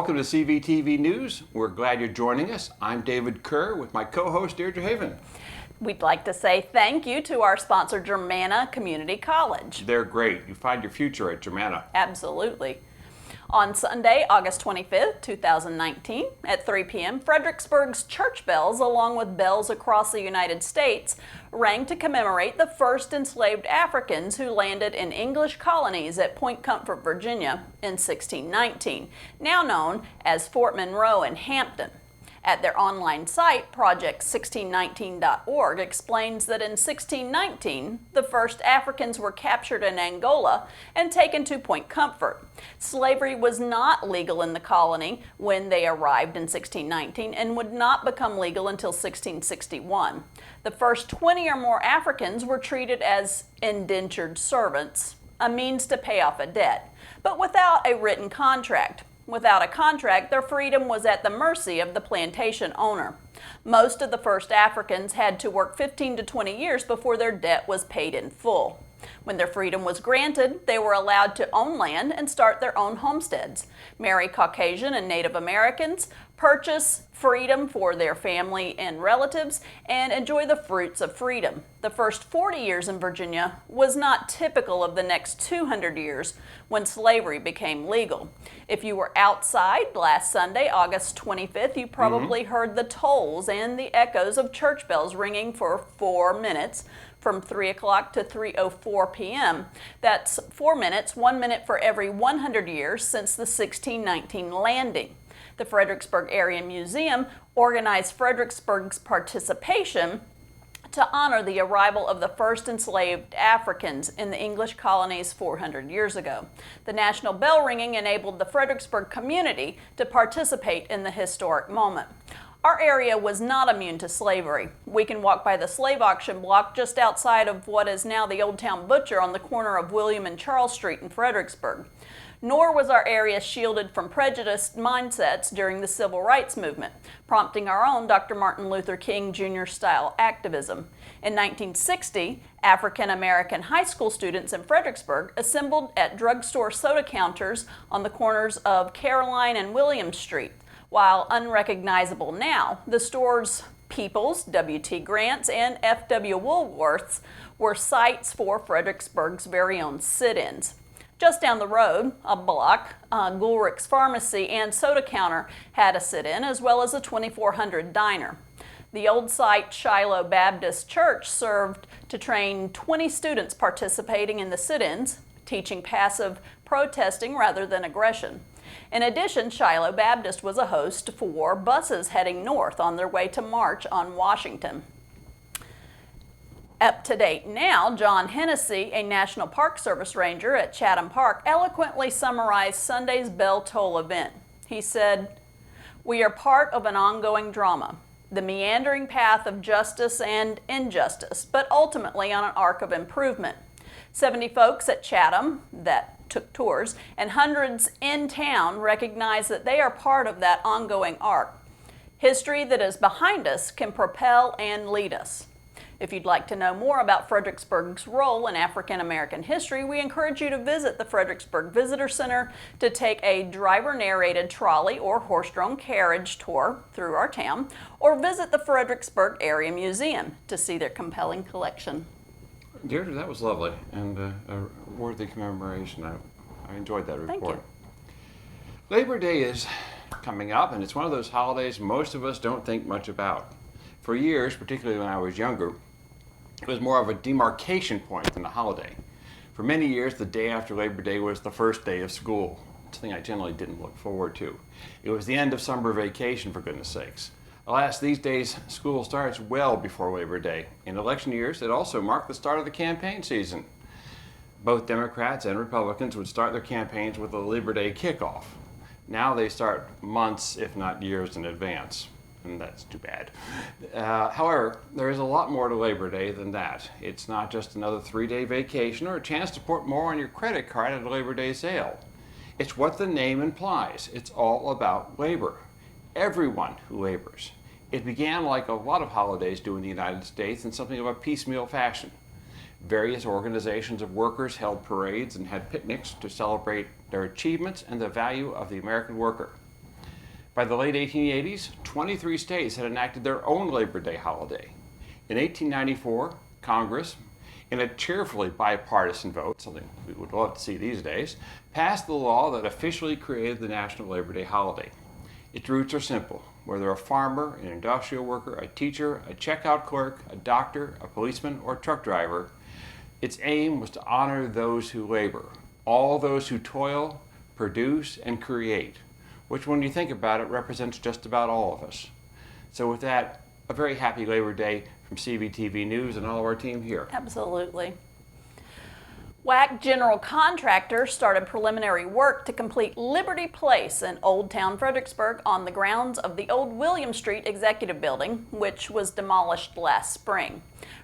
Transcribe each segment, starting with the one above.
Welcome to CVTV News. We're glad you're joining us. I'm David Kerr with my co-host Deedra Haven. We'd like to say thank you to our sponsor, Germanna Community College. They're great. You find your future at Germanna. Absolutely. On Sunday, August 25th, 2019, at 3 p.m., Fredericksburg's church bells, along with bells across the United States, rang to commemorate the first enslaved Africans who landed in English colonies at Point Comfort, Virginia in 1619, now known as Fort Monroe and Hampton. At their online site, project1619.org explains that in 1619, the first Africans were captured in Angola and taken to Point Comfort. Slavery was not legal in the colony when they arrived in 1619 and would not become legal until 1661. The first 20 or more Africans were treated as indentured servants, a means to pay off a debt, but without a written contract. Without a contract, their freedom was at the mercy of the plantation owner. Most of the first Africans had to work 15 to 20 years before their debt was paid in full. When their freedom was granted, they were allowed to own land and start their own homesteads, marry Caucasian and Native Americans, purchase freedom for their family and relatives, and enjoy the fruits of freedom. The first 40 years in Virginia was not typical of the next 200 years when slavery became legal. If you were outside last Sunday, August 25th, you probably heard the tolls and the echoes of church bells ringing for 4 minutes from 3 o'clock to 3:04 p.m. That's 4 minutes, 1 minute for every 100 years since the 1619 landing. The Fredericksburg Area Museum organized Fredericksburg's participation to honor the arrival of the first enslaved Africans in the English colonies 400 years ago. The national bell ringing enabled the Fredericksburg community to participate in the historic moment. Our area was not immune to slavery. We can walk by the slave auction block just outside of what is now the Old Town Butcher on the corner of William and Charles Street in Fredericksburg. Nor was our area shielded from prejudiced mindsets during the Civil Rights Movement, prompting our own Dr. Martin Luther King Jr. style activism. In 1960, African American high school students in Fredericksburg assembled at drugstore soda counters on the corners of Caroline and William Street. While unrecognizable now, the store's Peoples, W.T. Grant's, and F.W. Woolworth's were sites for Fredericksburg's very own sit-ins. Just down the road, a block, Gulrich's Pharmacy and Soda Counter had a sit-in, as well as a 2400 diner. The old site Shiloh Baptist Church served to train 20 students participating in the sit-ins, teaching passive protesting rather than aggression. In addition, Shiloh Baptist was a host for buses heading north on their way to march on Washington. Up to date now, John Hennessy, a National Park Service ranger at Chatham Park, eloquently summarized Sunday's bell toll event. He said, "We are part of an ongoing drama, the meandering path of justice and injustice, but ultimately on an arc of improvement. 70 folks at Chatham that took tours and hundreds in town recognize that they are part of that ongoing arc. History that is behind us can propel and lead us." If you'd like to know more about Fredericksburg's role in African American history, we encourage you to visit the Fredericksburg Visitor Center to take a driver-narrated trolley or horse-drawn carriage tour through our town, or visit the Fredericksburg Area Museum to see their compelling collection. Deidre, that was lovely and a worthy commemoration. I enjoyed that report. Thank you. Labor Day is coming up, and it's one of those holidays most of us don't think much about. For years, particularly when I was younger, it was more of a demarcation point than a holiday. For many years, the day after Labor Day was the first day of school, something I generally didn't look forward to. It was the end of summer vacation, for goodness sakes. Alas, these days, school starts well before Labor Day. In election years, it also marked the start of the campaign season. Both Democrats and Republicans would start their campaigns with a Labor Day kickoff. Now they start months, if not years, in advance. And that's too bad. However, there is a lot more to Labor Day than that. It's not just another 3-day vacation or a chance to put more on your credit card at a Labor Day sale. It's what the name implies. It's all about labor. Everyone who labors. It began, like a lot of holidays do in the United States, in something of a piecemeal fashion. Various organizations of workers held parades and had picnics to celebrate their achievements and the value of the American worker. By the late 1880s, 23 states had enacted their own Labor Day holiday. In 1894, Congress, in a cheerfully bipartisan vote, something we would love to see these days, passed the law that officially created the National Labor Day holiday. Its roots are simple. Whether a farmer, an industrial worker, a teacher, a checkout clerk, a doctor, a policeman, or truck driver, its aim was to honor those who labor, all those who toil, produce, and create, which when you think about it represents just about all of us. So with that, a very happy Labor Day from CVTV News and all of our team here. Absolutely. WAC General Contractor started preliminary work to complete Liberty Place in Old Town Fredericksburg on the grounds of the old William Street Executive Building, which was demolished last spring.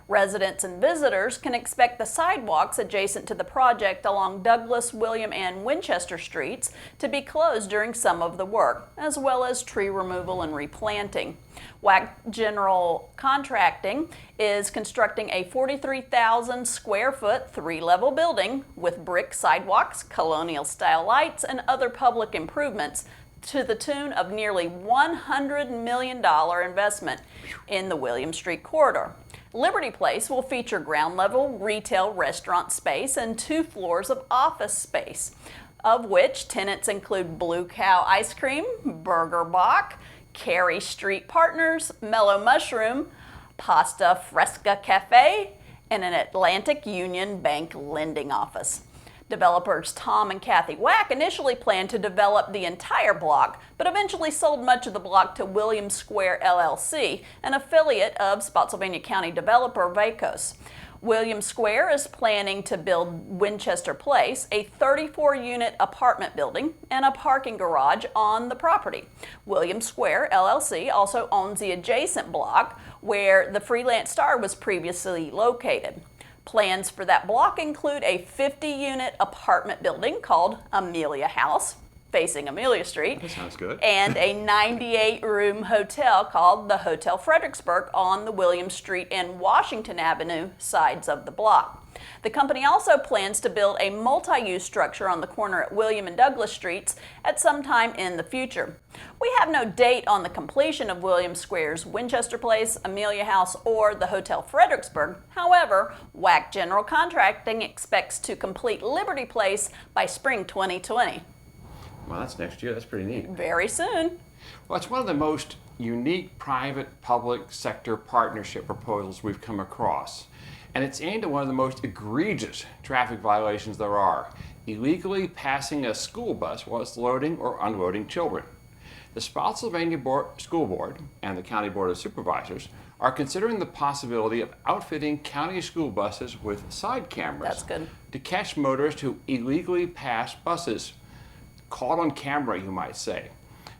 Residents and visitors can expect the sidewalks adjacent to the project along Douglas, William, and Winchester Streets to be closed during some of the work, as well as tree removal and replanting. WAC General Contracting is constructing a 43,000 square foot, 3-level building with brick sidewalks, colonial-style lights, and other public improvements to the tune of nearly $100 million investment in the William Street corridor. Liberty Place will feature ground-level retail restaurant space and 2 floors of office space, of which tenants include Blue Cow Ice Cream, Burger Bach, Carey Street Partners, Mellow Mushroom, Pasta Fresca Cafe, and an Atlantic Union Bank lending office. Developers Tom and Kathy Wack initially planned to develop the entire block, but eventually sold much of the block to Williams Square LLC, an affiliate of Spotsylvania County developer Vacos. Williams Square is planning to build Winchester Place, a 34-unit apartment building, and a parking garage on the property. Williams Square LLC also owns the adjacent block where the Freelance Star was previously located. Plans for that block include a 50-unit apartment building called Amelia House, facing Amelia Street. That sounds good. And a 98-room hotel called the Hotel Fredericksburg on the William Street and Washington Avenue sides of the block. The company also plans to build a multi-use structure on the corner at William and Douglas Streets at some time in the future. We have no date on the completion of William Square's Winchester Place, Amelia House, or the Hotel Fredericksburg. However, WAC General Contracting expects to complete Liberty Place by spring 2020. Well, that's next year. That's pretty neat. Very soon. Well, it's one of the most unique private-public sector partnership proposals we've come across. And it's aimed at one of the most egregious traffic violations there are, illegally passing a school bus while it's loading or unloading children. The Spotsylvania School Board and the County Board of Supervisors are considering the possibility of outfitting county school buses with side cameras. That's good. To catch motorists who illegally pass buses. Caught on camera, you might say.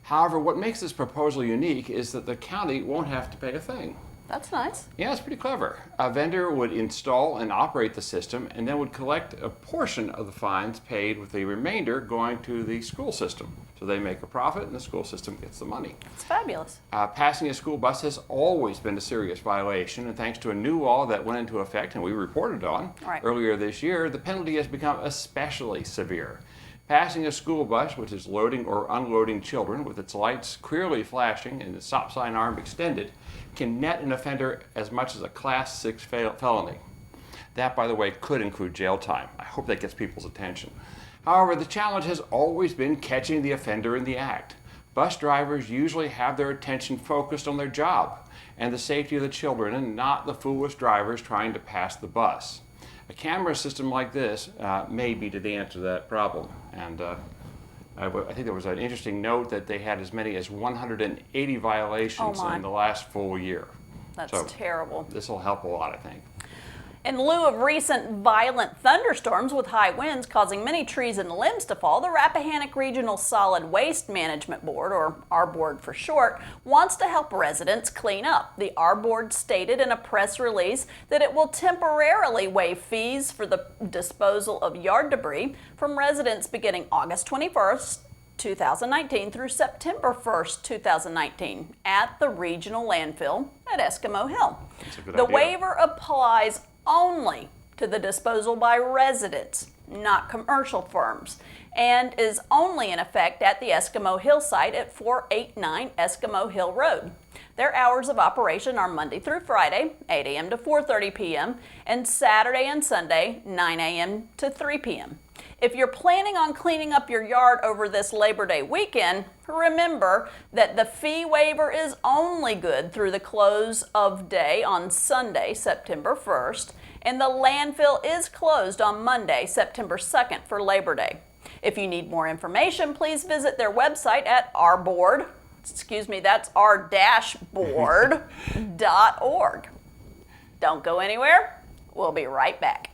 However, what makes this proposal unique is that the county won't have to pay a thing. That's nice. Yeah, it's pretty clever. A vendor would install and operate the system and then would collect a portion of the fines paid, with the remainder going to the school system. So they make a profit and the school system gets the money. It's fabulous. Passing a school bus has always been a serious violation, and thanks to a new law that went into effect and we reported on earlier this year, the penalty has become especially severe. Passing a school bus which is loading or unloading children with its lights clearly flashing and the stop sign arm extended can net an offender as much as a Class 6 felony. That, by the way, could include jail time. I hope that gets people's attention. However, the challenge has always been catching the offender in the act. Bus drivers usually have their attention focused on their job and the safety of the children and not the foolish drivers trying to pass the bus. A camera system like this may be the answer to that problem. And I think there was an interesting note that they had as many as 180 violations in the last full year. That's terrible. This will help a lot, I think. In lieu of recent violent thunderstorms with high winds causing many trees and limbs to fall, the Rappahannock Regional Solid Waste Management Board, or our board for short, wants to help residents clean up. The our board stated in a press release that it will temporarily waive fees for the disposal of yard debris from residents beginning August 21st, 2019 through September 1st, 2019 at the regional landfill at Eskimo Hill. That's a good The idea. waiver applies only to the disposal by residents, not commercial firms, and is only in effect at the Eskimo Hill site at 489 Eskimo Hill Road. Their hours of operation are Monday through Friday, 8 a.m. to 4:30 p.m., and Saturday and Sunday, 9 a.m. to 3 p.m. If you're planning on cleaning up your yard over this Labor Day weekend, remember that the fee waiver is only good through the close of day on Sunday, September 1st, and the landfill is closed on Monday, September 2nd for Labor Day. If you need more information, please visit their website at that's r-board.org. Don't go anywhere. We'll be right back.